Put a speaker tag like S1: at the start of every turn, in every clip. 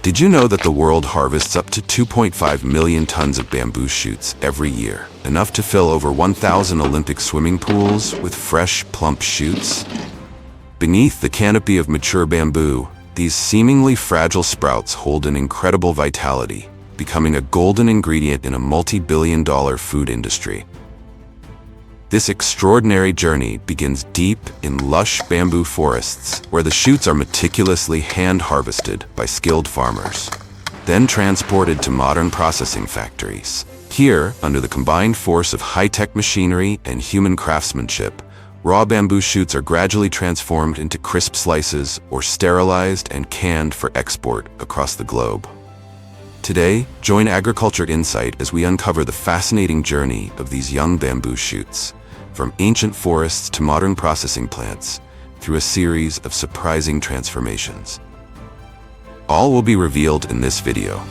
S1: Did you know that the world harvests up to 2.5 million tons of bamboo shoots every year, enough to fill over 1,000 Olympic swimming pools with fresh, plump shoots? Beneath the canopy of mature bamboo, these seemingly fragile sprouts hold an incredible vitality, becoming a golden ingredient in a multi-billion-dollar food industry. This extraordinary journey begins deep in lush bamboo forests, where the shoots are meticulously hand-harvested by skilled farmers, then transported to modern processing factories. Here, under the combined force of high-tech machinery and human craftsmanship, raw bamboo shoots are gradually transformed into crisp slices or sterilized and canned for export across the globe. Today, join Agriculture Insight as we uncover the fascinating journey of these young bamboo shoots, from ancient forests to modern processing plants, through a series of surprising transformations. All will be revealed in this video.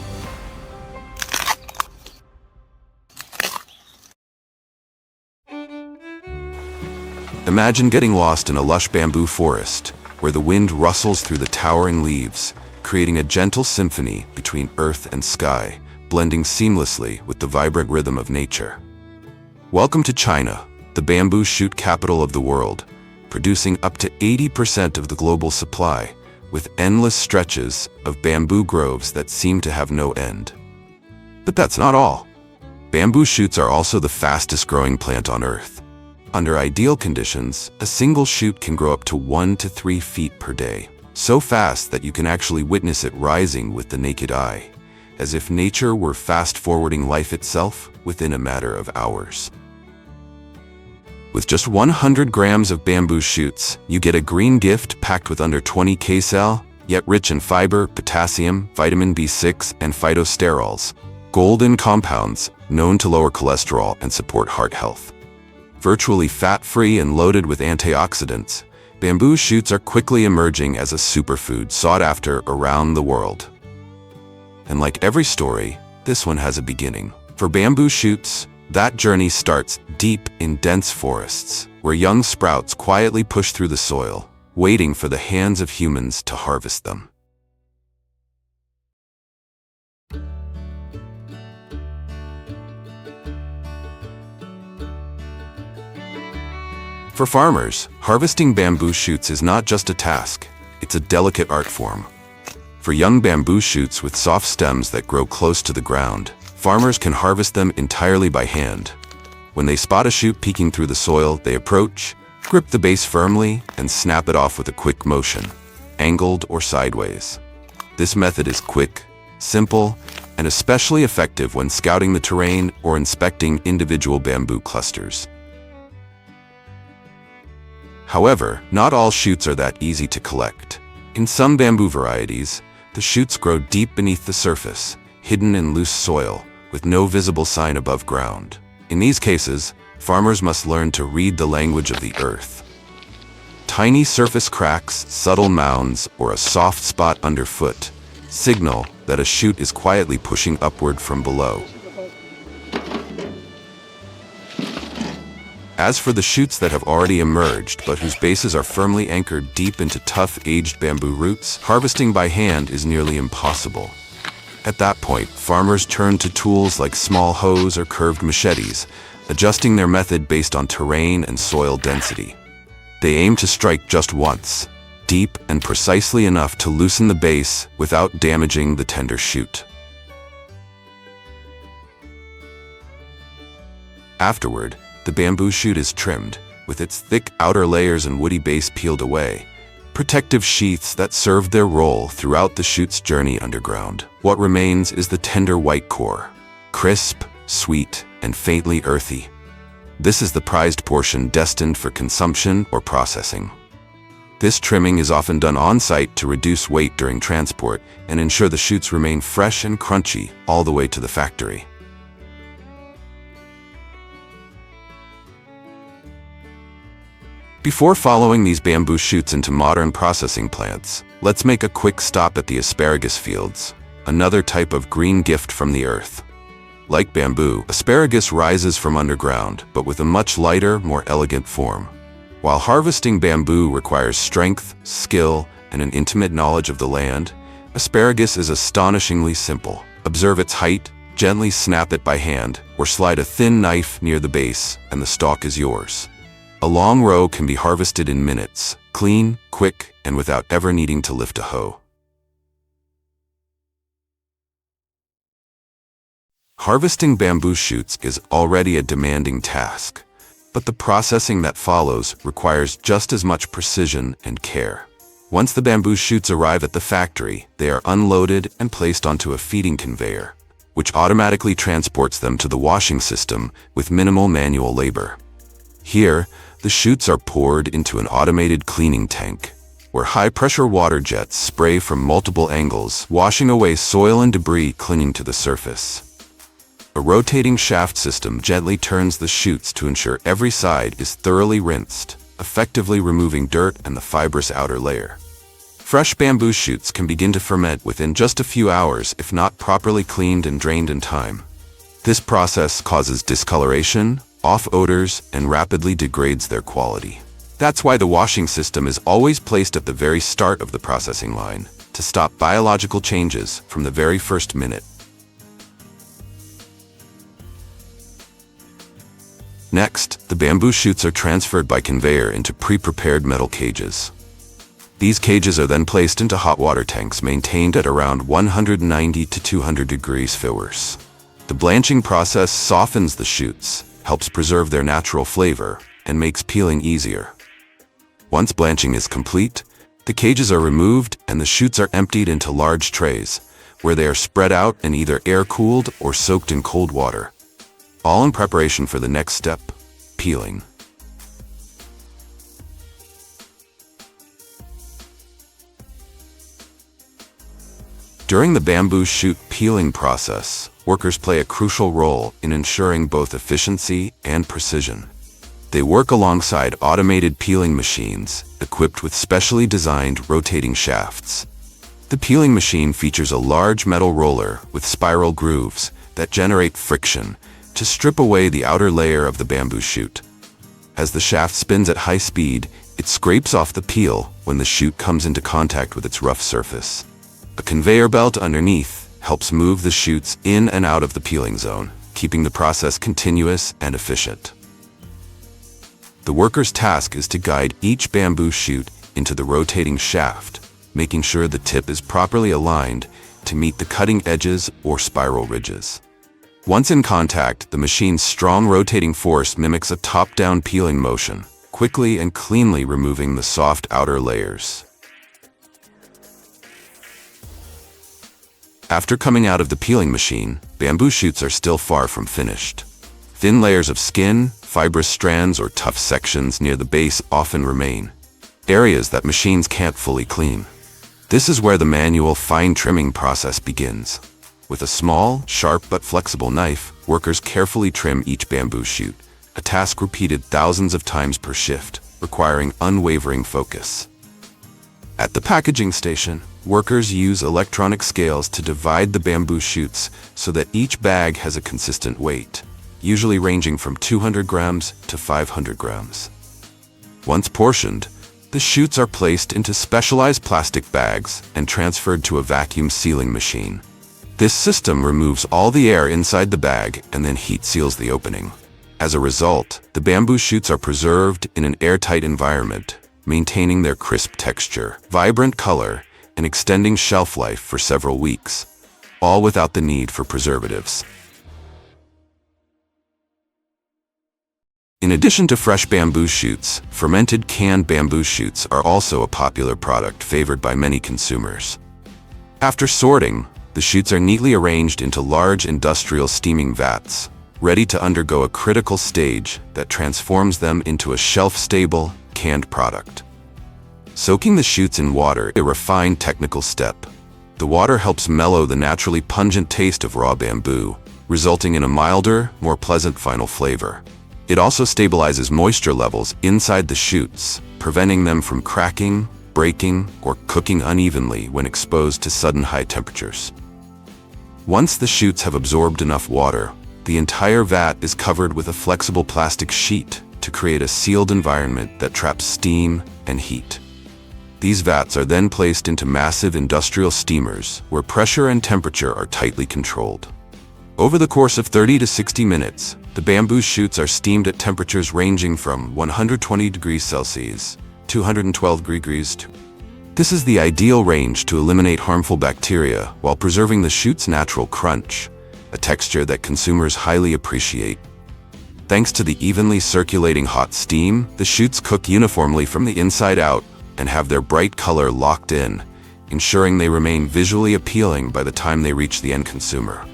S1: Imagine getting lost in a lush bamboo forest, where the wind rustles through the towering leaves, creating a gentle symphony between earth and sky, blending seamlessly with the vibrant rhythm of nature. Welcome to China, the bamboo shoot capital of the world, producing up to 80% of the global supply, with endless stretches of bamboo groves that seem to have no end. But that's not all. Bamboo shoots are also the fastest growing plant on Earth. Under ideal conditions, a single shoot can grow up to 1 to 3 feet per day, so fast that you can actually witness it rising with the naked eye, as if nature were fast-forwarding life itself within a matter of hours. With just 100 grams of bamboo shoots, you get a green gift packed with under 20 kcal, yet rich in fiber, potassium, vitamin B6, and phytosterols, golden compounds known to lower cholesterol and support heart health. Virtually fat-free and loaded with antioxidants, bamboo shoots are quickly emerging as a superfood sought after around the world. And like every story, this one has a beginning. For bamboo shoots, that journey starts deep in dense forests, where young sprouts quietly push through the soil, waiting for the hands of humans to harvest them. For farmers, harvesting bamboo shoots is not just a task, it's a delicate art form. For young bamboo shoots with soft stems that grow close to the ground, farmers can harvest them entirely by hand. When they spot a shoot peeking through the soil, they approach, grip the base firmly, and snap it off with a quick motion, angled or sideways. This method is quick, simple, and especially effective when scouting the terrain or inspecting individual bamboo clusters. However, not all shoots are that easy to collect. In some bamboo varieties, the shoots grow deep beneath the surface, hidden in loose soil, with no visible sign above ground. In these cases, farmers must learn to read the language of the earth. Tiny surface cracks, subtle mounds, or a soft spot underfoot signal that a shoot is quietly pushing upward from below. As for the shoots that have already emerged but whose bases are firmly anchored deep into tough, aged bamboo roots, harvesting by hand is nearly impossible. At that point, farmers turn to tools like small hoes or curved machetes, adjusting their method based on terrain and soil density. They aim to strike just once, deep and precisely enough to loosen the base without damaging the tender shoot. Afterward, the bamboo shoot is trimmed, with its thick outer layers and woody base peeled away, protective sheaths that serve their role throughout the shoot's journey underground. What remains is the tender white core, crisp, sweet, and faintly earthy. This is the prized portion destined for consumption or processing. This trimming is often done on-site to reduce weight during transport and ensure the shoots remain fresh and crunchy all the way to the factory. Before following these bamboo shoots into modern processing plants, let's make a quick stop at the asparagus fields, another type of green gift from the earth. Like bamboo, asparagus rises from underground, but with a much lighter, more elegant form. While harvesting bamboo requires strength, skill, and an intimate knowledge of the land, Asparagus is astonishingly simple. Observe its height, gently snap it by hand, or slide a thin knife near the base, and the stalk is yours. A long row can be harvested in minutes, clean, quick, and without ever needing to lift a hoe. Harvesting bamboo shoots is already a demanding task, but the processing that follows requires just as much precision and care. Once the bamboo shoots arrive at the factory, they are unloaded and placed onto a feeding conveyor, which automatically transports them to the washing system with minimal manual labor. Here, the shoots are poured into an automated cleaning tank, where high-pressure water jets spray from multiple angles, washing away soil and debris clinging to the surface. A rotating shaft system gently turns the shoots to ensure every side is thoroughly rinsed, effectively removing dirt and the fibrous outer layer. Fresh bamboo shoots can begin to ferment within just a few hours if not properly cleaned and drained in time. This process causes discoloration, off odors, and rapidly degrades their quality. That's why the washing system is always placed at the very start of the processing line, to stop biological changes from the very first minute. Next, the bamboo shoots are transferred by conveyor into pre-prepared metal cages. These cages are then placed into hot water tanks maintained at around 190 to 200 degrees Celsius. The blanching process softens the shoots, helps preserve their natural flavor, and makes peeling easier. Once blanching is complete, the cages are removed and the shoots are emptied into large trays, where they are spread out and either air-cooled or soaked in cold water, all in preparation for the next step, peeling. During the bamboo shoot peeling process, workers play a crucial role in ensuring both efficiency and precision. They work alongside automated peeling machines, equipped with specially designed rotating shafts. The peeling machine features a large metal roller with spiral grooves that generate friction to strip away the outer layer of the bamboo shoot. As the shaft spins at high speed, it scrapes off the peel when the shoot comes into contact with its rough surface. A conveyor belt underneath helps move the shoots in and out of the peeling zone, keeping the process continuous and efficient. The worker's task is to guide each bamboo shoot into the rotating shaft, making sure the tip is properly aligned to meet the cutting edges or spiral ridges. Once in contact, the machine's strong rotating force mimics a top-down peeling motion, quickly and cleanly removing the soft outer layers. After coming out of the peeling machine, bamboo shoots are still far from finished. Thin layers of skin, fibrous strands, or tough sections near the base often remain, areas that machines can't fully clean. This is where the manual fine trimming process begins. With a small, sharp but flexible knife, workers carefully trim each bamboo shoot, a task repeated thousands of times per shift, requiring unwavering focus. At the packaging station, workers use electronic scales to divide the bamboo shoots so that each bag has a consistent weight, usually ranging from 200 grams to 500 grams. Once portioned, the shoots are placed into specialized plastic bags and transferred to a vacuum sealing machine. This system removes all the air inside the bag and then heat seals the opening. As a result, the bamboo shoots are preserved in an airtight environment, maintaining their crisp texture, vibrant color, and extending shelf life for several weeks, all without the need for preservatives. In addition to fresh bamboo shoots, fermented canned bamboo shoots are also a popular product favored by many consumers. After sorting, the shoots are neatly arranged into large industrial steaming vats, ready to undergo a critical stage that transforms them into a shelf-stable, canned product. Soaking the shoots in water is a refined technical step. The water helps mellow the naturally pungent taste of raw bamboo, resulting in a milder, more pleasant final flavor. It also stabilizes moisture levels inside the shoots, preventing them from cracking, breaking, or cooking unevenly when exposed to sudden high temperatures. Once the shoots have absorbed enough water, the entire vat is covered with a flexible plastic sheet to create a sealed environment that traps steam and heat. These vats are then placed into massive industrial steamers where pressure and temperature are tightly controlled. Over the course of 30 to 60 minutes, the bamboo shoots are steamed at temperatures ranging from 120 degrees Celsius to 212 degrees. This is the ideal range to eliminate harmful bacteria while preserving the shoot's natural crunch, a texture that consumers highly appreciate. Thanks to the evenly circulating hot steam, the shoots cook uniformly from the inside out and have their bright color locked in, ensuring they remain visually appealing by the time they reach the end consumer.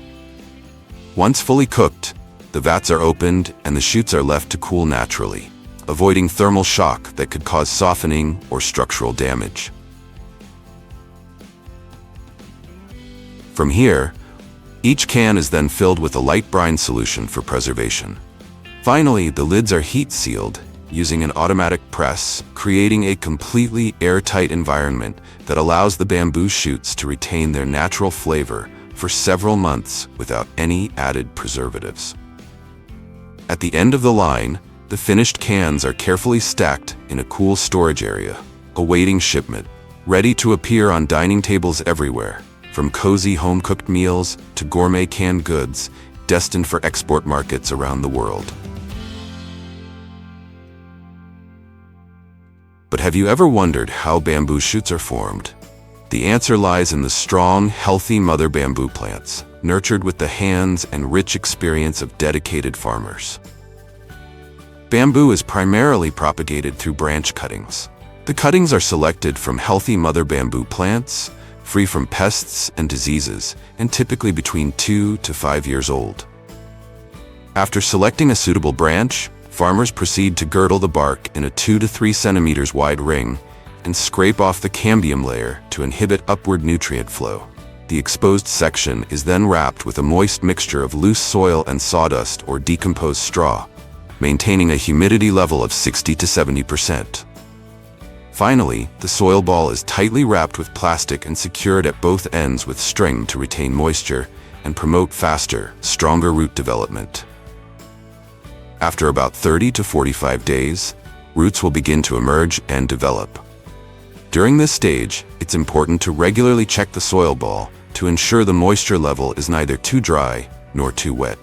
S1: Once fully cooked, the vats are opened and the shoots are left to cool naturally, avoiding thermal shock that could cause softening or structural damage. From here, each can is then filled with a light brine solution for preservation. Finally, the lids are heat sealed using an automatic press, creating a completely airtight environment that allows the bamboo shoots to retain their natural flavor for several months without any added preservatives. At the end of the line, the finished cans are carefully stacked in a cool storage area, awaiting shipment, ready to appear on dining tables everywhere, from cozy home-cooked meals to gourmet canned goods destined for export markets around the world. But have you ever wondered how bamboo shoots are formed? The answer lies in the strong, healthy mother bamboo plants, nurtured with the hands and rich experience of dedicated farmers. Bamboo is primarily propagated through branch cuttings. The cuttings are selected from healthy mother bamboo plants, free from pests and diseases, and typically between 2 to 5 years old. After selecting a suitable branch, farmers proceed to girdle the bark in a 2 to 3 centimeters wide ring and scrape off the cambium layer to inhibit upward nutrient flow. The exposed section is then wrapped with a moist mixture of loose soil and sawdust or decomposed straw, maintaining a humidity level of 60 to 70%. Finally, the soil ball is tightly wrapped with plastic and secured at both ends with string to retain moisture and promote faster, stronger root development. After about 30 to 45 days, roots will begin to emerge and develop. During this stage, it's important to regularly check the soil ball to ensure the moisture level is neither too dry nor too wet.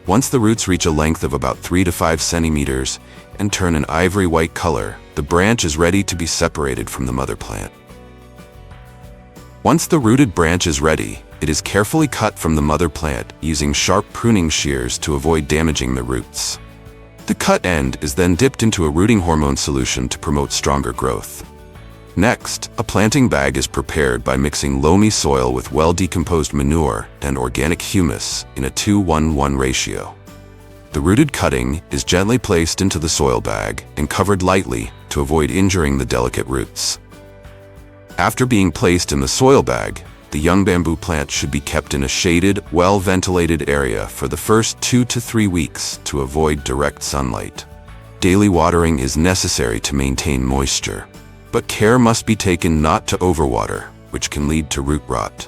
S1: Once the roots reach a length of about 3 to 5 centimeters and turn an ivory white color, the branch is ready to be separated from the mother plant. Once the rooted branch is ready, it is carefully cut from the mother plant using sharp pruning shears to avoid damaging the roots. The cut end is then dipped into a rooting hormone solution to promote stronger growth. Next, a planting bag is prepared by mixing loamy soil with well-decomposed manure and organic humus in a 2:1:1 ratio. The rooted cutting is gently placed into the soil bag and covered lightly to avoid injuring the delicate roots. After being placed in the soil bag, the young bamboo plant should be kept in a shaded, well-ventilated area for the first 2 to 3 weeks to avoid direct sunlight. Daily watering is necessary to maintain moisture, but care must be taken not to overwater, which can lead to root rot.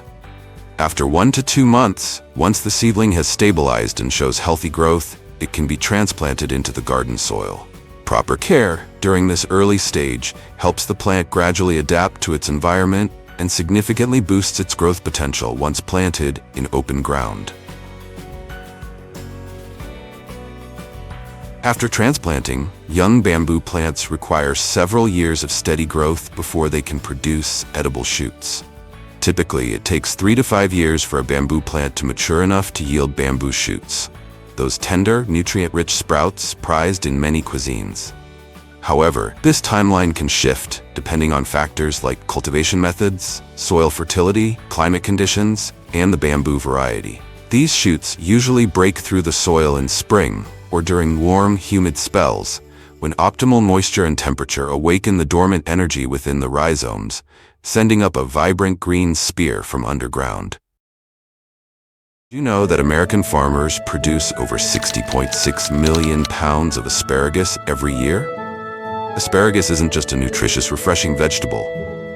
S1: After 1 to 2 months, once the seedling has stabilized and shows healthy growth, it can be transplanted into the garden soil. Proper care during this early stage helps the plant gradually adapt to its environment and significantly boosts its growth potential once planted in open ground. After transplanting, young bamboo plants require several years of steady growth before they can produce edible shoots. Typically, it takes 3 to 5 years for a bamboo plant to mature enough to yield bamboo shoots, those tender, nutrient-rich sprouts prized in many cuisines. However, this timeline can shift depending on factors like cultivation methods, soil fertility, climate conditions, and the bamboo variety. These shoots usually break through the soil in spring or during warm, humid spells, when optimal moisture and temperature awaken the dormant energy within the rhizomes, sending up a vibrant green spear from underground. Do you know that American farmers produce over 60.6 million pounds of asparagus every year? Asparagus isn't just a nutritious, refreshing vegetable.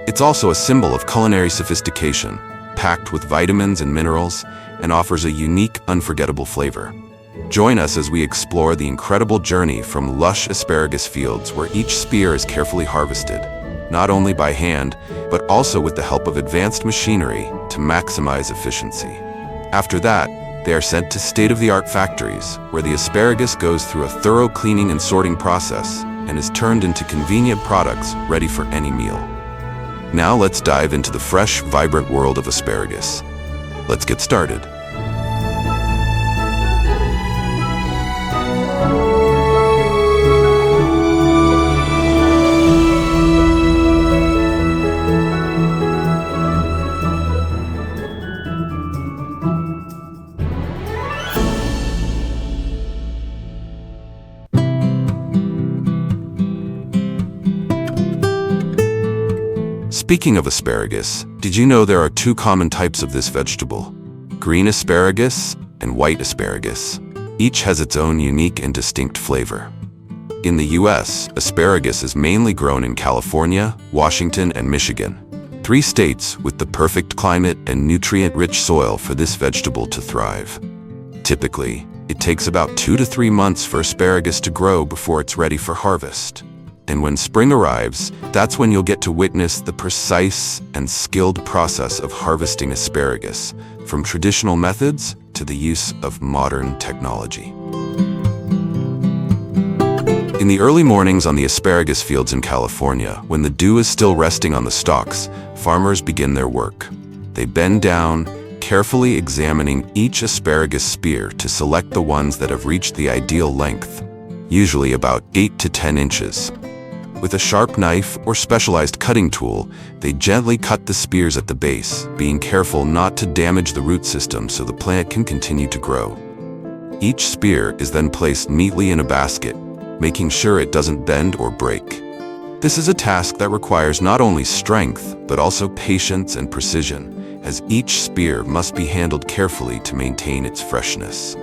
S1: It's also a symbol of culinary sophistication, packed with vitamins and minerals, and offers a unique, unforgettable flavor. Join us as we explore the incredible journey from lush asparagus fields where each spear is carefully harvested, not only by hand, but also with the help of advanced machinery to maximize efficiency. After that, they are sent to state-of-the-art factories, where the asparagus goes through a thorough cleaning and sorting process and is turned into convenient products ready for any meal. Now let's dive into the fresh, vibrant world of asparagus. Let's get started. Speaking of asparagus, did you know there are two common types of this vegetable? Green asparagus and white asparagus. Each has its own unique and distinct flavor. In the US, asparagus is mainly grown in California, Washington, and Michigan, 3 states with the perfect climate and nutrient-rich soil for this vegetable to thrive. Typically, it takes about 2 to 3 months for asparagus to grow before it's ready for harvest. And when spring arrives, that's when you'll get to witness the precise and skilled process of harvesting asparagus, from traditional methods to the use of modern technology. In the early mornings on the asparagus fields in California, when the dew is still resting on the stalks, farmers begin their work. They bend down, carefully examining each asparagus spear to select the ones that have reached the ideal length, usually about 8 to 10 inches. With a sharp knife or specialized cutting tool, they gently cut the spears at the base, being careful not to damage the root system so the plant can continue to grow. Each spear is then placed neatly in a basket, making sure it doesn't bend or break. This is a task that requires not only strength, but also patience and precision, as each spear must be handled carefully to maintain its freshness.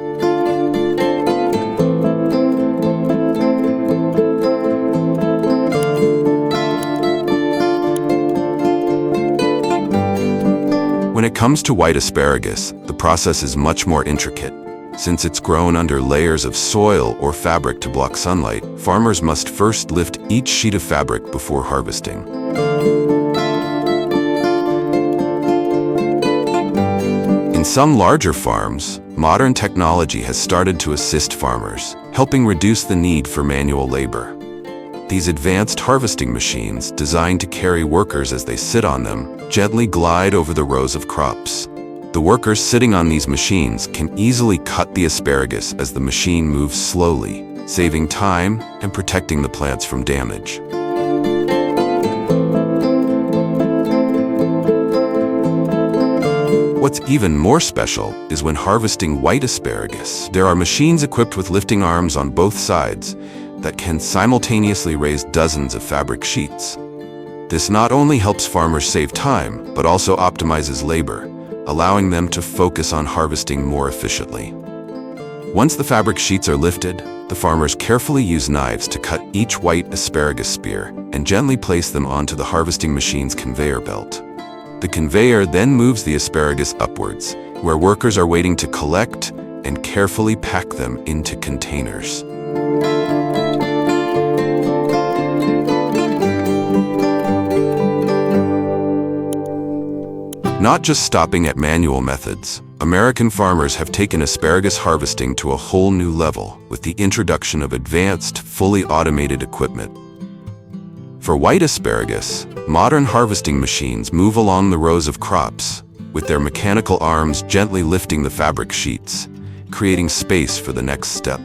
S1: When it comes to white asparagus, the process is much more intricate. Since it's grown under layers of soil or fabric to block sunlight, farmers must first lift each sheet of fabric before harvesting. In some larger farms, modern technology has started to assist farmers, helping reduce the need for manual labor. These advanced harvesting machines, designed to carry workers as they sit on them, gently glide over the rows of crops. The workers sitting on these machines can easily cut the asparagus as the machine moves slowly, saving time and protecting the plants from damage. What's even more special is when harvesting white asparagus. There are machines equipped with lifting arms on both sides that can simultaneously raise dozens of fabric sheets. This not only helps farmers save time, but also optimizes labor, allowing them to focus on harvesting more efficiently. Once the fabric sheets are lifted, the farmers carefully use knives to cut each white asparagus spear and gently place them onto the harvesting machine's conveyor belt. The conveyor then moves the asparagus upwards, where workers are waiting to collect and carefully pack them into containers. Not just stopping at manual methods, American farmers have taken asparagus harvesting to a whole new level with the introduction of advanced, fully automated equipment. For white asparagus, modern harvesting machines move along the rows of crops, with their mechanical arms gently lifting the fabric sheets, creating space for the next step.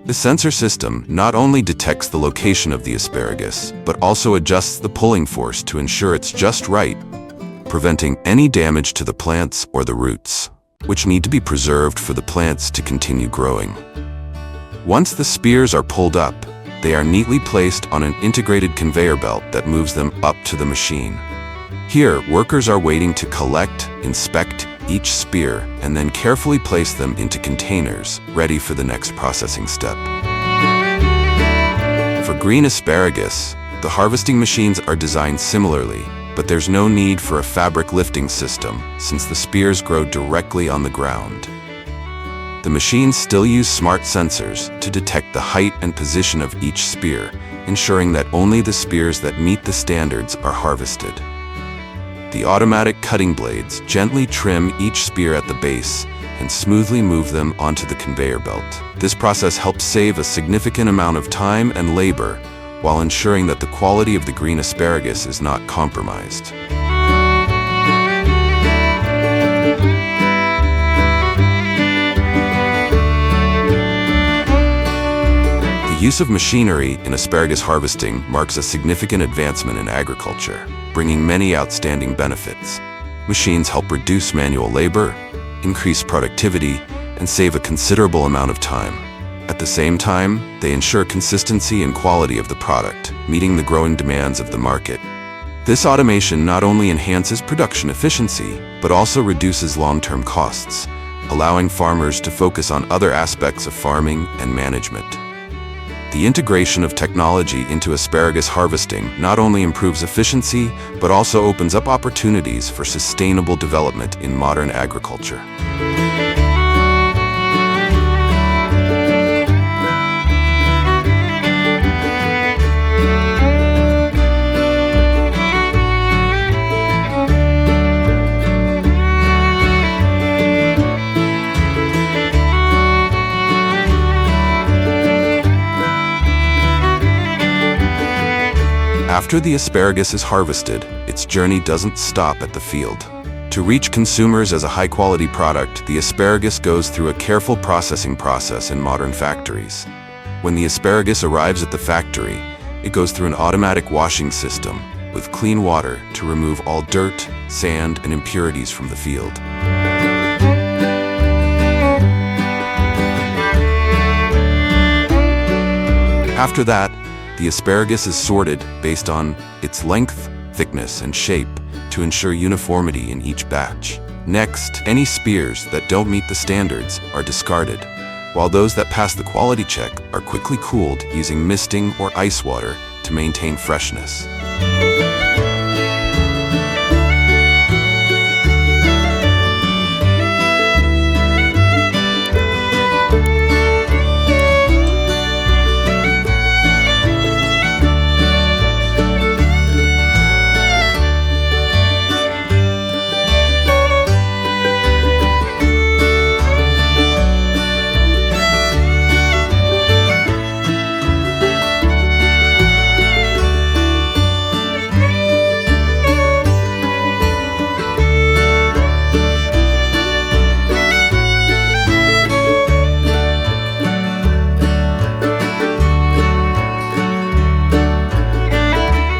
S1: The sensor system not only detects the location of the asparagus, but also adjusts the pulling force to ensure it's just right, preventing any damage to the plants or the roots, which need to be preserved for the plants to continue growing. Once the spears are pulled up, they are neatly placed on an integrated conveyor belt that moves them up to the machine. Here, workers are waiting to collect, inspect each spear, and then carefully place them into containers, ready for the next processing step. For green asparagus, the harvesting machines are designed similarly, but there's no need for a fabric lifting system since the spears grow directly on the ground. The machines still use smart sensors to detect the height and position of each spear, ensuring that only the spears that meet the standards are harvested. The automatic cutting blades gently trim each spear at the base and smoothly move them onto the conveyor belt. This process helps save a significant amount of time and labor while ensuring that the quality of the green asparagus is not compromised. The use of machinery in asparagus harvesting marks a significant advancement in agriculture, bringing many outstanding benefits. Machines help reduce manual labor, increase productivity, and save a considerable amount of time. At the same time, they ensure consistency and quality of the product, meeting the growing demands of the market. This automation not only enhances production efficiency, but also reduces long-term costs, allowing farmers to focus on other aspects of farming and management. The integration of technology into asparagus harvesting not only improves efficiency, but also opens up opportunities for sustainable development in modern agriculture. After the asparagus is harvested, its journey doesn't stop at the field. To reach consumers as a high-quality product, the asparagus goes through a careful processing process in modern factories. When the asparagus arrives at the factory, it goes through an automatic washing system with clean water to remove all dirt, sand, and impurities from the field. After that, the asparagus is sorted based on its length, thickness, and shape to ensure uniformity in each batch. Next, any spears that don't meet the standards are discarded, while those that pass the quality check are quickly cooled using misting or ice water to maintain freshness.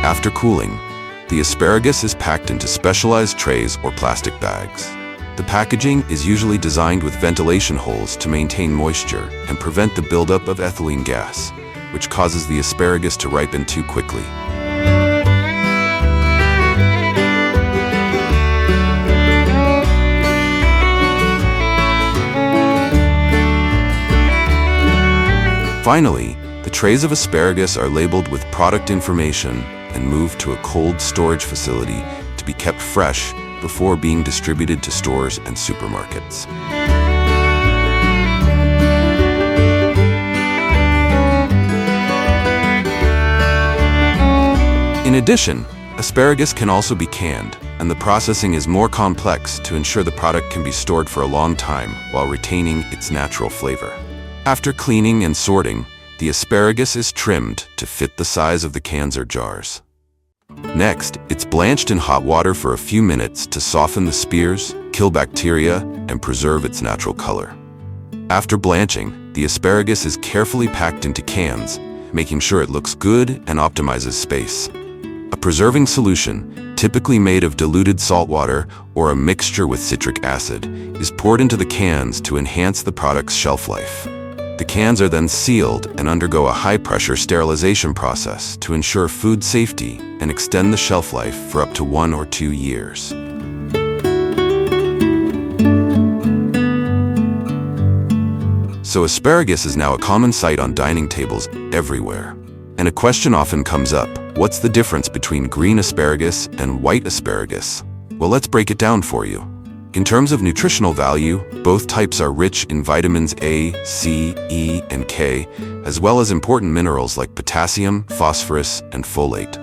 S1: After cooling, the asparagus is packed into specialized trays or plastic bags. The packaging is usually designed with ventilation holes to maintain moisture and prevent the buildup of ethylene gas, which causes the asparagus to ripen too quickly. Finally, the trays of asparagus are labeled with product information and moved to a cold storage facility to be kept fresh before being distributed to stores and supermarkets. In addition, asparagus can also be canned, and the processing is more complex to ensure the product can be stored for a long time while retaining its natural flavor. After cleaning and sorting, the asparagus is trimmed to fit the size of the cans or jars. Next, it's blanched in hot water for a few minutes to soften the spears, kill bacteria, and preserve its natural color. After blanching, the asparagus is carefully packed into cans, making sure it looks good and optimizes space. A preserving solution, typically made of diluted salt water or a mixture with citric acid, is poured into the cans to enhance the product's shelf life. The cans are then sealed and undergo a high-pressure sterilization process to ensure food safety and extend the shelf life for up to 1 or 2 years. So asparagus is now a common sight on dining tables everywhere. And a question often comes up: what's the difference between green asparagus and white asparagus? Well, let's break it down for you. In terms of nutritional value, both types are rich in vitamins A, C, E, and K, as well as important minerals like potassium, phosphorus, and folate.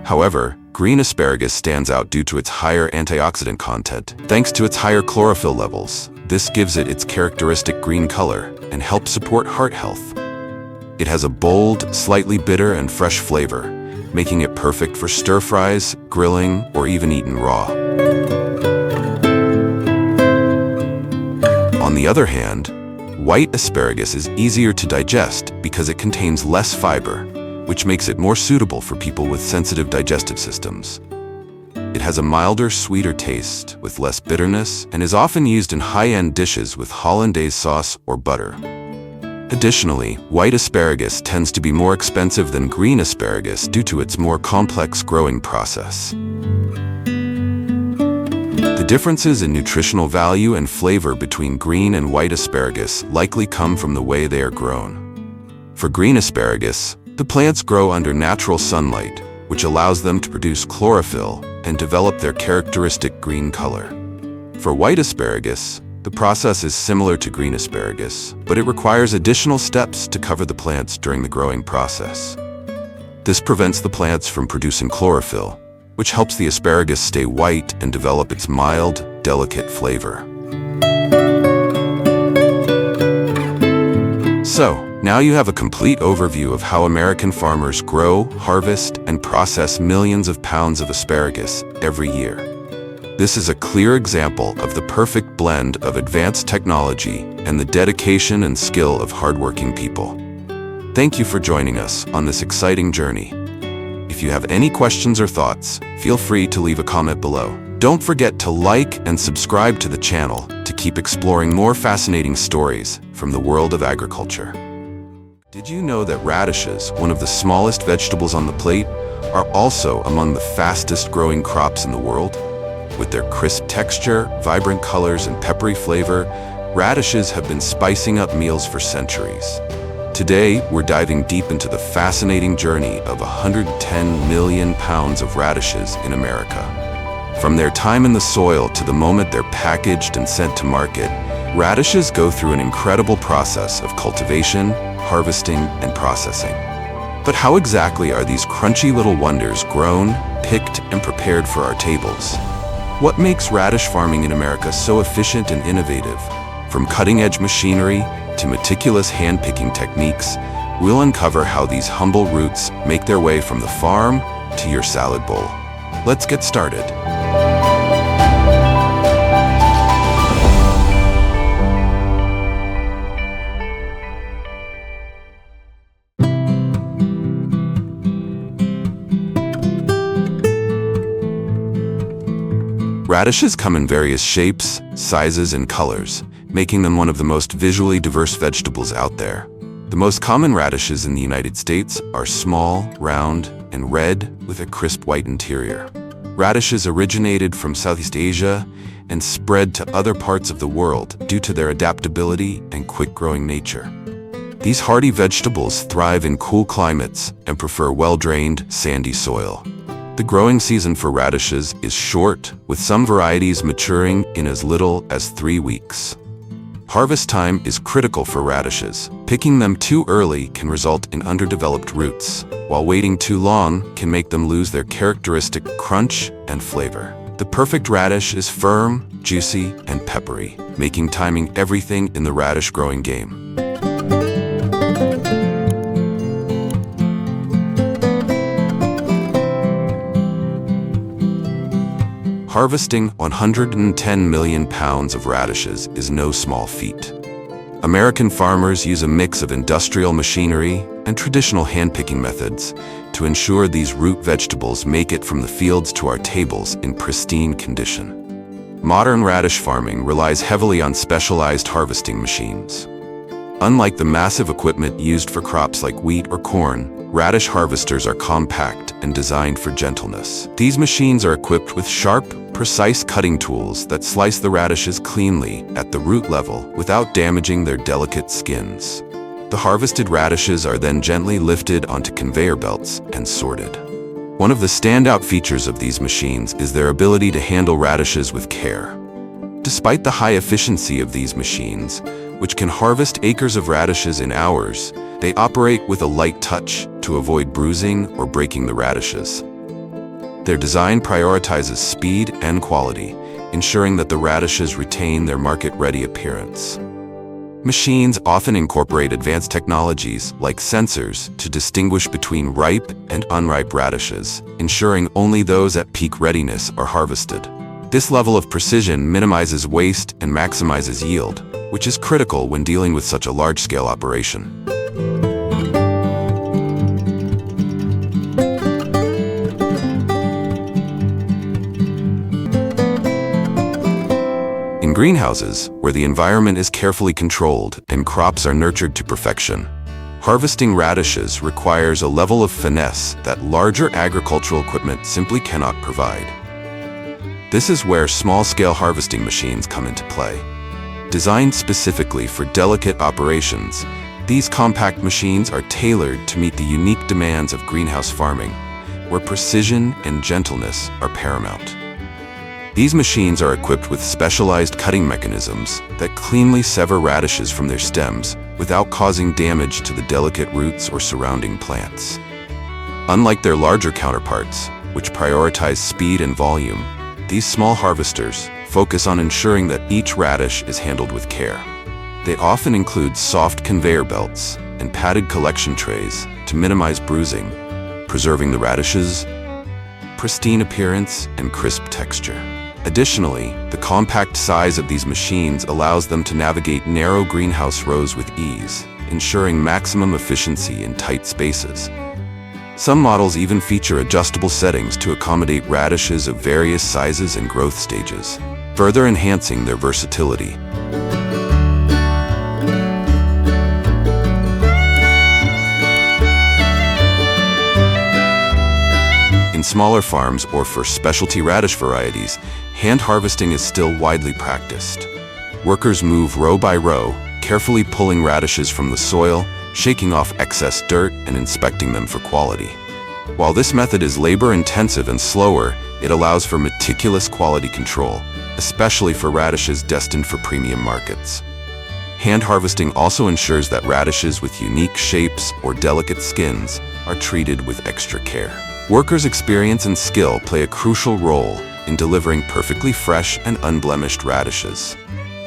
S1: However, green asparagus stands out due to its higher antioxidant content. Thanks to its higher chlorophyll levels, this gives it its characteristic green color and helps support heart health. It has a bold, slightly bitter and fresh flavor, making it perfect for stir-fries, grilling, or even eaten raw. On the other hand, white asparagus is easier to digest because it contains less fiber, which makes it more suitable for people with sensitive digestive systems. It has a milder, sweeter taste with less bitterness and is often used in high-end dishes with hollandaise sauce or butter. Additionally, white asparagus tends to be more expensive than green asparagus due to its more complex growing process. The differences in nutritional value and flavor between green and white asparagus likely come from the way they are grown. For green asparagus, the plants grow under natural sunlight, which allows them to produce chlorophyll and develop their characteristic green color. For white asparagus, the process is similar to green asparagus, but it requires additional steps to cover the plants during the growing process. This prevents the plants from producing chlorophyll, which helps the asparagus stay white and develop its mild, delicate flavor. So, now you have a complete overview of how American farmers grow, harvest, and process millions of pounds of asparagus every year. This is a clear example of the perfect blend of advanced technology and the dedication and skill of hardworking people. Thank you for joining us on this exciting journey. If you have any questions or thoughts, feel free to leave a comment below. Don't forget to like and subscribe to the channel to keep exploring more fascinating stories from the world of agriculture. Did you know that radishes, one of the smallest vegetables on the plate, are also among the fastest growing crops in the world? With their crisp texture, vibrant colors, and peppery flavor, radishes have been spicing up meals for centuries. Today, we're diving deep into the fascinating journey of 110 million pounds of radishes in America. From their time in the soil to the moment they're packaged and sent to market, radishes go through an incredible process of cultivation, harvesting, and processing. But how exactly are these crunchy little wonders grown, picked, and prepared for our tables? What makes radish farming in America so efficient and innovative? From cutting-edge machinery to meticulous hand-picking techniques, we'll uncover how these humble roots make their way from the farm to your salad bowl. Let's get started. Radishes come in various shapes, sizes, and colors, making them one of the most visually diverse vegetables out there. The most common radishes in the United States are small, round, and red with a crisp white interior. Radishes originated from Southeast Asia and spread to other parts of the world due to their adaptability and quick-growing nature. These hardy vegetables thrive in cool climates and prefer well-drained, sandy soil. The growing season for radishes is short, with some varieties maturing in as little as 3 weeks. Harvest time is critical for radishes. Picking them too early can result in underdeveloped roots, while waiting too long can make them lose their characteristic crunch and flavor. The perfect radish is firm, juicy, and peppery, making timing everything in the radish growing game. Harvesting 110 million pounds of radishes is no small feat. American farmers use a mix of industrial machinery and traditional hand-picking methods to ensure these root vegetables make it from the fields to our tables in pristine condition. Modern radish farming relies heavily on specialized harvesting machines. Unlike the massive equipment used for crops like wheat or corn, radish harvesters are compact and designed for gentleness. These machines are equipped with sharp, precise cutting tools that slice the radishes cleanly at the root level without damaging their delicate skins. The harvested radishes are then gently lifted onto conveyor belts and sorted. One of the standout features of these machines is their ability to handle radishes with care. Despite the high efficiency of these machines, which can harvest acres of radishes in hours, they operate with a light touch to avoid bruising or breaking the radishes. Their design prioritizes speed and quality, ensuring that the radishes retain their market-ready appearance. Machines often incorporate advanced technologies like sensors to distinguish between ripe and unripe radishes, ensuring only those at peak readiness are harvested. This level of precision minimizes waste and maximizes yield, which is critical when dealing with such a large-scale operation. In greenhouses, where the environment is carefully controlled and crops are nurtured to perfection, harvesting radishes requires a level of finesse that larger agricultural equipment simply cannot provide. This is where small-scale harvesting machines come into play. Designed specifically for delicate operations, these compact machines are tailored to meet the unique demands of greenhouse farming, where precision and gentleness are paramount. These machines are equipped with specialized cutting mechanisms that cleanly sever radishes from their stems without causing damage to the delicate roots or surrounding plants. Unlike their larger counterparts, which prioritize speed and volume, these small harvesters focus on ensuring that each radish is handled with care. They often include soft conveyor belts and padded collection trays to minimize bruising, preserving the radish's pristine appearance and crisp texture. Additionally, the compact size of these machines allows them to navigate narrow greenhouse rows with ease, ensuring maximum efficiency in tight spaces. Some models even feature adjustable settings to accommodate radishes of various sizes and growth stages, further enhancing their versatility. In smaller farms or for specialty radish varieties, hand harvesting is still widely practiced. Workers move row by row, carefully pulling radishes from the soil, shaking off excess dirt, and inspecting them for quality. While this method is labor-intensive and slower, it allows for meticulous quality control, especially for radishes destined for premium markets. Hand harvesting also ensures that radishes with unique shapes or delicate skins are treated with extra care. Workers' experience and skill play a crucial role in delivering perfectly fresh and unblemished radishes.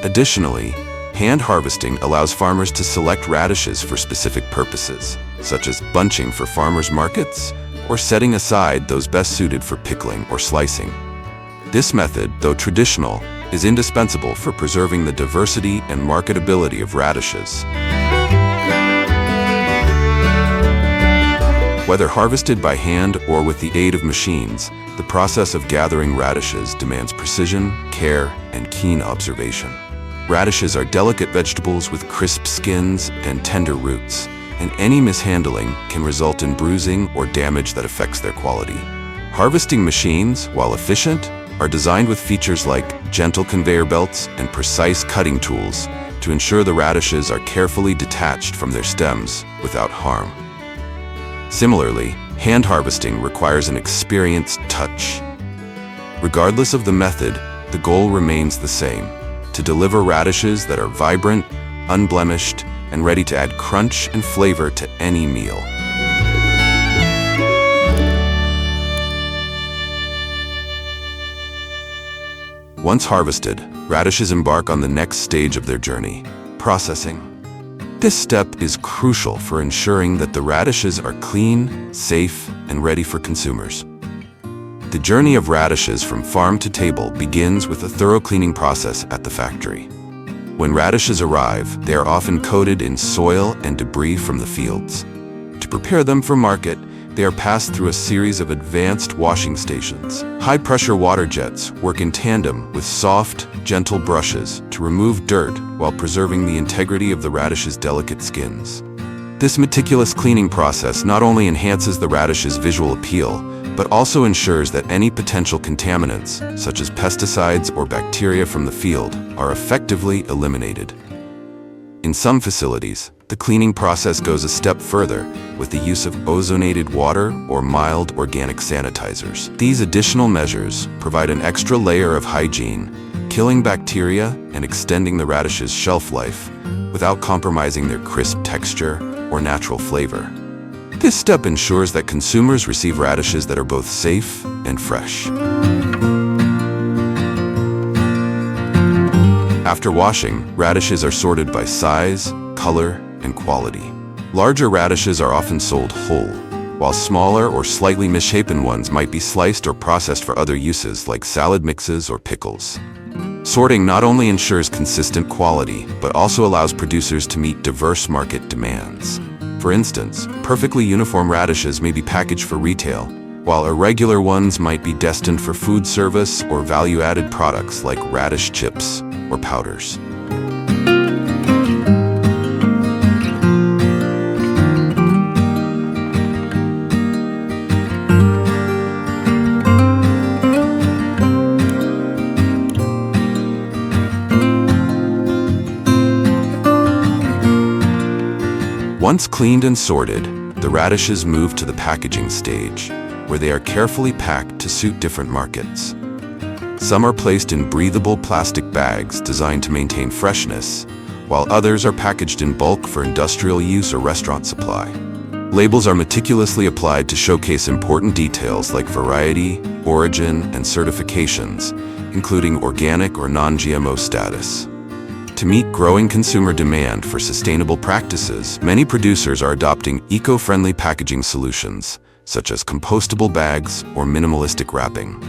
S1: Additionally, hand harvesting allows farmers to select radishes for specific purposes, such as bunching for farmers' markets or setting aside those best suited for pickling or slicing. This method, though traditional, is indispensable for preserving the diversity and marketability of radishes. Whether harvested by hand or with the aid of machines, the process of gathering radishes demands precision, care, and keen observation. Radishes are delicate vegetables with crisp skins and tender roots, and any mishandling can result in bruising or damage that affects their quality. Harvesting machines, while efficient, are designed with features like gentle conveyor belts and precise cutting tools to ensure the radishes are carefully detached from their stems without harm. Similarly, hand harvesting requires an experienced touch. Regardless of the method, the goal remains the same: to deliver radishes that are vibrant, unblemished, and ready to add crunch and flavor to any meal. Once harvested, radishes embark on the next stage of their journey: processing. This step is crucial for ensuring that the radishes are clean, safe, and ready for consumers. The journey of radishes from farm to table begins with a thorough cleaning process at the factory. When radishes arrive, they are often coated in soil and debris from the fields. To prepare them for market, they are passed through a series of advanced washing stations. High-pressure water jets work in tandem with soft, gentle brushes to remove dirt while preserving the integrity of the radish's delicate skins. This meticulous cleaning process not only enhances the radish's visual appeal, but also ensures that any potential contaminants, such as pesticides or bacteria from the field, are effectively eliminated. In some facilities, The cleaning process goes a step further with the use of ozonated water or mild organic sanitizers. These additional measures provide an extra layer of hygiene, killing bacteria and extending the radish's shelf life without compromising their crisp texture or natural flavor. This step ensures that consumers receive radishes that are both safe and fresh. After washing, radishes are sorted by size, color, and quality. Larger radishes are often sold whole, while smaller or slightly misshapen ones might be sliced or processed for other uses like salad mixes or pickles. Sorting not only ensures consistent quality, but also allows producers to meet diverse market demands. For instance, perfectly uniform radishes may be packaged for retail, while irregular ones might be destined for food service or value-added products like radish chips or powders. Once cleaned and sorted, the radishes move to the packaging stage, where they are carefully packed to suit different markets. Some are placed in breathable plastic bags designed to maintain freshness, while others are packaged in bulk for industrial use or restaurant supply. Labels are meticulously applied to showcase important details like variety, origin, and certifications, including organic or non-GMO status. To meet growing consumer demand for sustainable practices, many producers are adopting eco-friendly packaging solutions, such as compostable bags or minimalistic wrapping.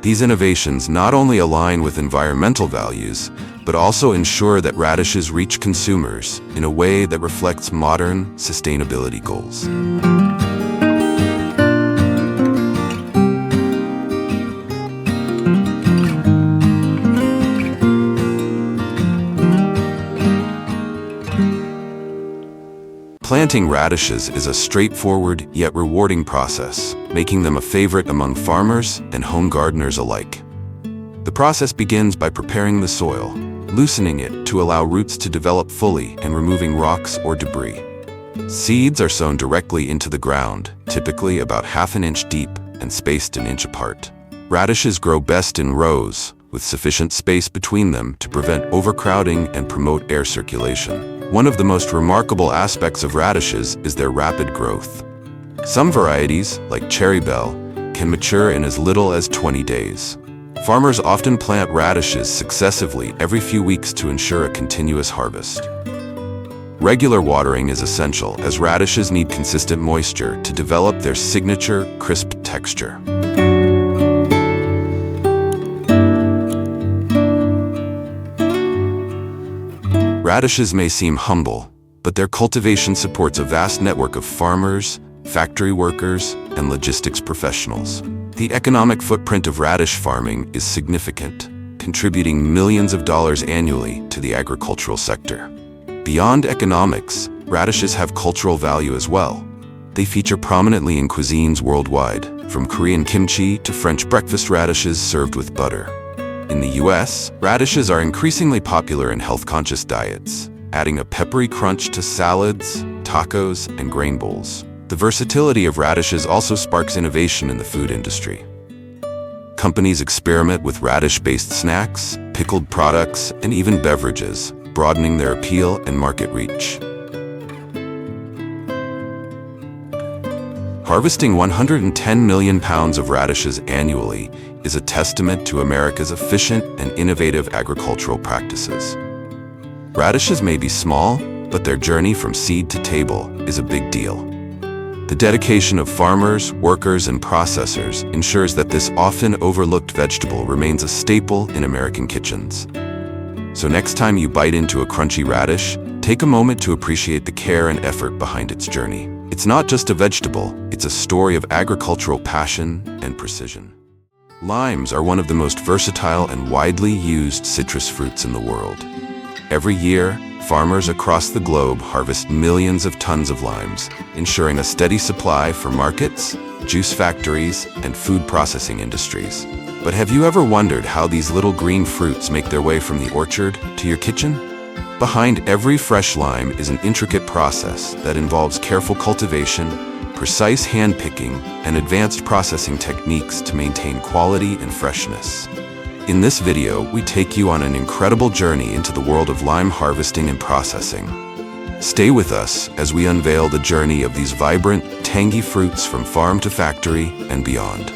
S1: These innovations not only align with environmental values, but also ensure that radishes reach consumers in a way that reflects modern sustainability goals. Planting radishes is a straightforward yet rewarding process, making them a favorite among farmers and home gardeners alike. The process begins by preparing the soil, loosening it to allow roots to develop fully and removing rocks or debris. Seeds are sown directly into the ground, typically about half an inch deep and spaced an inch apart. Radishes grow best in rows, with sufficient space between them to prevent overcrowding and promote air circulation. One of the most remarkable aspects of radishes is their rapid growth. Some varieties, like Cherry Belle, can mature in as little as 20 days. Farmers often plant radishes successively every few weeks to ensure a continuous harvest. Regular watering is essential, as radishes need consistent moisture to develop their signature crisp texture. Radishes may seem humble, but their cultivation supports a vast network of farmers, factory workers, and logistics professionals. The economic footprint of radish farming is significant, contributing millions of dollars annually to the agricultural sector. Beyond economics, radishes have cultural value as well. They feature prominently in cuisines worldwide, from Korean kimchi to French breakfast radishes served with butter. In the US, radishes are increasingly popular in health-conscious diets, adding a peppery crunch to salads, tacos, and grain bowls. The versatility of radishes also sparks innovation in the food industry. Companies experiment with radish-based snacks, pickled products, and even beverages, broadening their appeal and market reach. Harvesting 110 million pounds of radishes annually is a testament to America's efficient and innovative agricultural practices. Radishes may be small, but their journey from seed to table is a big deal. The dedication of farmers, workers, and processors ensures that this often overlooked vegetable remains a staple in American kitchens. So next time you bite into a crunchy radish, take a moment to appreciate the care and effort behind its journey. It's not just a vegetable, it's a story of agricultural passion and precision. Limes are one of the most versatile and widely used citrus fruits in the world. Every year, farmers across the globe harvest millions of tons of limes, ensuring a steady supply for markets, juice factories, and food processing industries. But have you ever wondered how these little green fruits make their way from the orchard to your kitchen? Behind every fresh lime is an intricate process that involves careful cultivation, precise hand-picking, and advanced processing techniques to maintain quality and freshness. In this video, we take you on an incredible journey into the world of lime harvesting and processing. Stay with us as we unveil the journey of these vibrant, tangy fruits from farm to factory and beyond.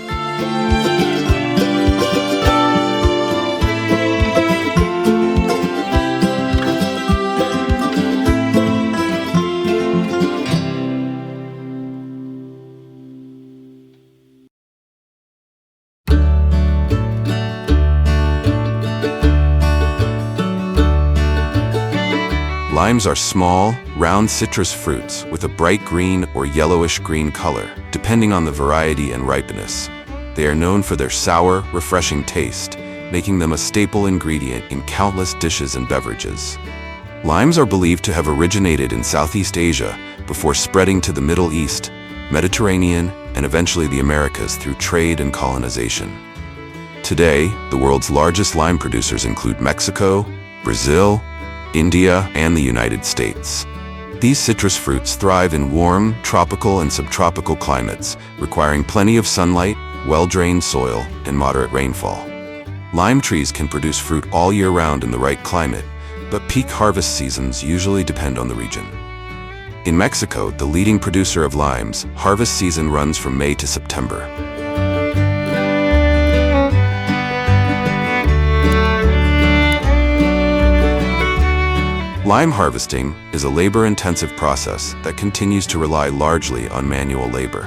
S1: Limes are small, round citrus fruits with a bright green or yellowish-green color, depending on the variety and ripeness. They are known for their sour, refreshing taste, making them a staple ingredient in countless dishes and beverages. Limes are believed to have originated in Southeast Asia before spreading to the Middle East, Mediterranean, and eventually the Americas through trade and colonization. Today, the world's largest lime producers include Mexico, Brazil, India, and the United States. These citrus fruits thrive in warm, tropical and subtropical climates, requiring plenty of sunlight, well-drained soil, and moderate rainfall. Lime trees can produce fruit all year round in the right climate, but peak harvest seasons usually depend on the region. In Mexico, the leading producer of limes, harvest season runs from May to September. Lime harvesting is a labor-intensive process that continues to rely largely on manual labor.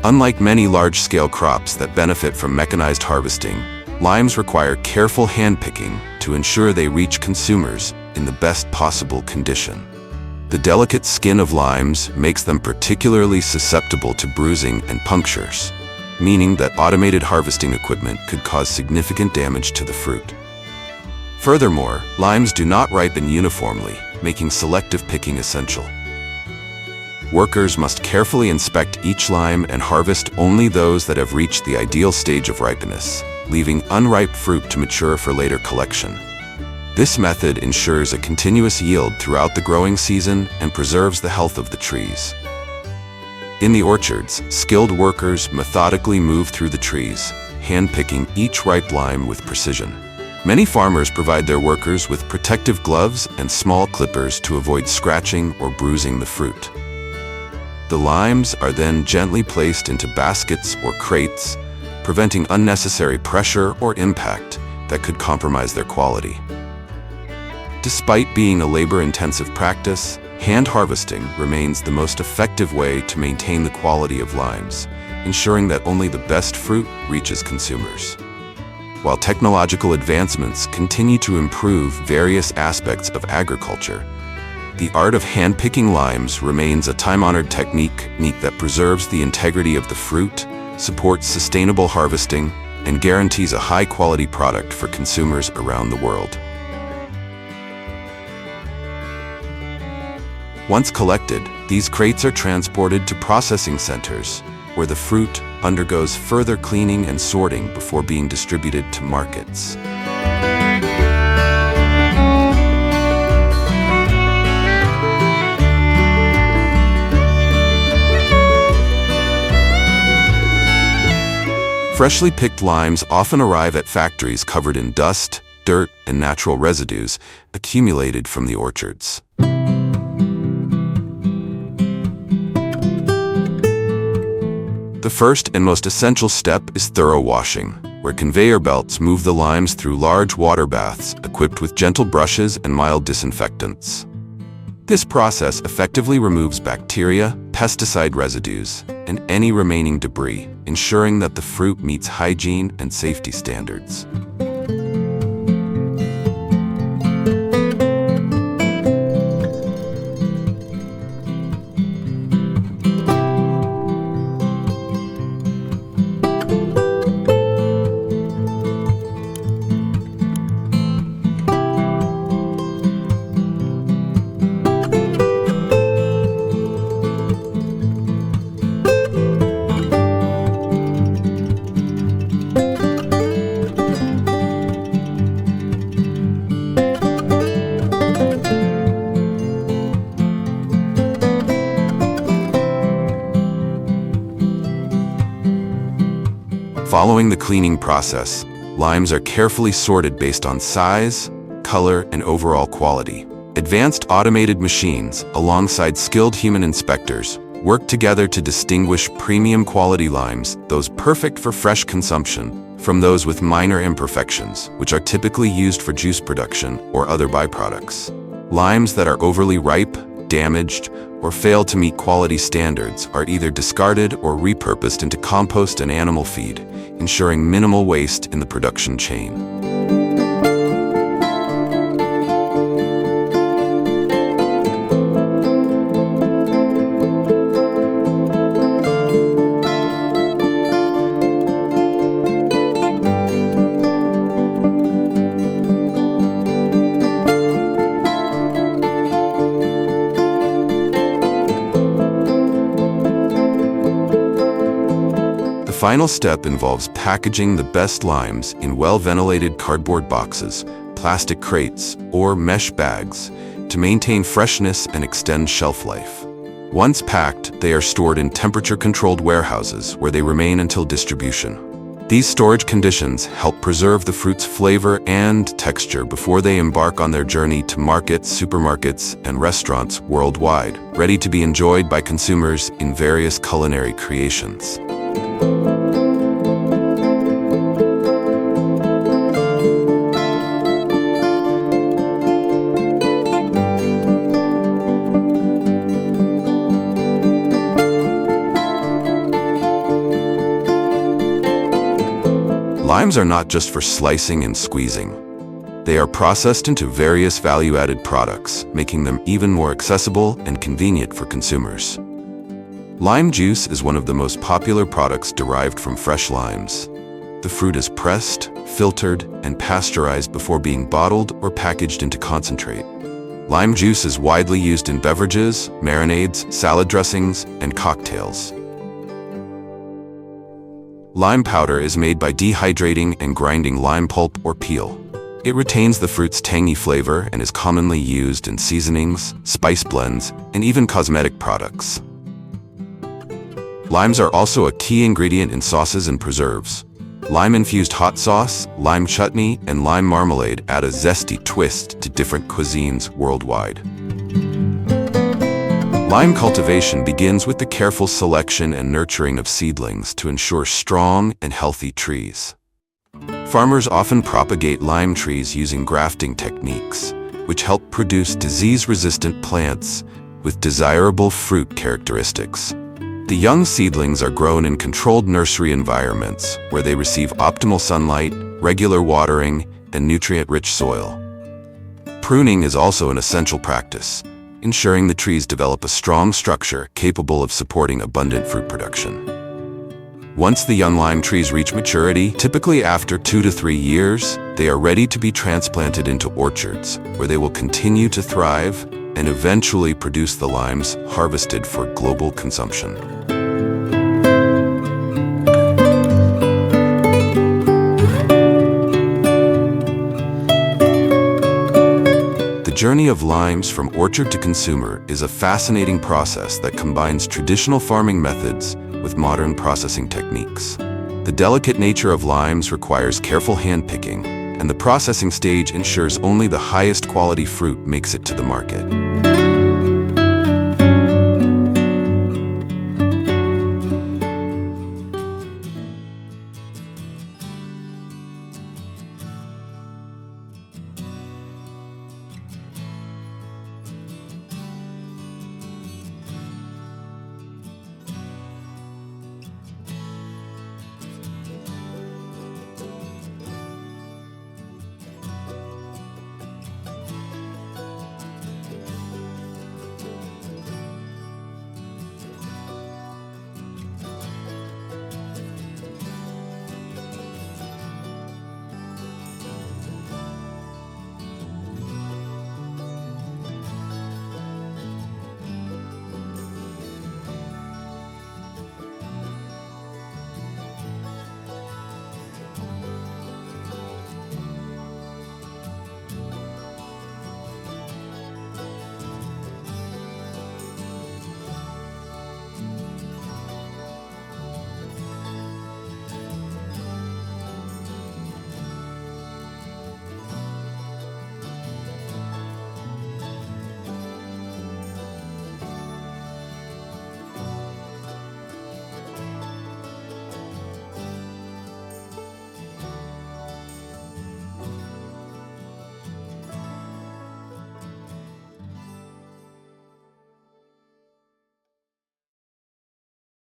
S1: Unlike many large-scale crops that benefit from mechanized harvesting, limes require careful hand-picking to ensure they reach consumers in the best possible condition. The delicate skin of limes makes them particularly susceptible to bruising and punctures, meaning that automated harvesting equipment could cause significant damage to the fruit. Furthermore, limes do not ripen uniformly, making selective picking essential. Workers must carefully inspect each lime and harvest only those that have reached the ideal stage of ripeness, leaving unripe fruit to mature for later collection. This method ensures a continuous yield throughout the growing season and preserves the health of the trees. In the orchards, skilled workers methodically move through the trees, hand-picking each ripe lime with precision. Many farmers provide their workers with protective gloves and small clippers to avoid scratching or bruising the fruit. The limes are then gently placed into baskets or crates, preventing unnecessary pressure or impact that could compromise their quality. Despite being a labor-intensive practice, hand harvesting remains the most effective way to maintain the quality of limes, ensuring that only the best fruit reaches consumers. While technological advancements continue to improve various aspects of agriculture, the art of hand-picking limes remains a time-honored technique that preserves the integrity of the fruit, supports sustainable harvesting, and guarantees a high-quality product for consumers around the world. Once collected, these crates are transported to processing centers, where the fruit undergoes further cleaning and sorting before being distributed to markets. Freshly picked limes often arrive at factories covered in dust, dirt, and natural residues accumulated from the orchards. The first and most essential step is thorough washing, where conveyor belts move the limes through large water baths equipped with gentle brushes and mild disinfectants. This process effectively removes bacteria, pesticide residues, and any remaining debris, ensuring that the fruit meets hygiene and safety standards. Following the cleaning process, limes are carefully sorted based on size, color, and overall quality. Advanced automated machines, alongside skilled human inspectors, work together to distinguish premium quality limes, those perfect for fresh consumption, from those with minor imperfections, which are typically used for juice production or other byproducts. Limes that are overly ripe, damaged, or fail to meet quality standards are either discarded or repurposed into compost and animal feed, ensuring minimal waste in the production chain. The final step involves packaging the best limes in well-ventilated cardboard boxes, plastic crates, or mesh bags to maintain freshness and extend shelf life. Once packed, they are stored in temperature-controlled warehouses where they remain until distribution. These storage conditions help preserve the fruit's flavor and texture before they embark on their journey to markets, supermarkets, and restaurants worldwide, ready to be enjoyed by consumers in various culinary creations. Limes are not just for slicing and squeezing. They are processed into various value-added products, making them even more accessible and convenient for consumers. Lime juice is one of the most popular products derived from fresh limes. The fruit is pressed, filtered, and pasteurized before being bottled or packaged into concentrate. Lime juice is widely used in beverages, marinades, salad dressings, and cocktails. Lime powder is made by dehydrating and grinding lime pulp or peel. It retains the fruit's tangy flavor and is commonly used in seasonings, spice blends, and even cosmetic products. Limes are also a key ingredient in sauces and preserves. Lime-infused hot sauce, lime chutney, and lime marmalade add a zesty twist to different cuisines worldwide. Lime cultivation begins with the careful selection and nurturing of seedlings to ensure strong and healthy trees. Farmers often propagate lime trees using grafting techniques, which help produce disease-resistant plants with desirable fruit characteristics. The young seedlings are grown in controlled nursery environments where they receive optimal sunlight, regular watering, and nutrient-rich soil. Pruning is also an essential practice, ensuring the trees develop a strong structure capable of supporting abundant fruit production. Once the young lime trees reach maturity, typically after 2 to 3 years, they are ready to be transplanted into orchards, where they will continue to thrive and eventually produce the limes harvested for global consumption. The journey of limes from orchard to consumer is a fascinating process that combines traditional farming methods with modern processing techniques. The delicate nature of limes requires careful hand-picking, and the processing stage ensures only the highest quality fruit makes it to the market.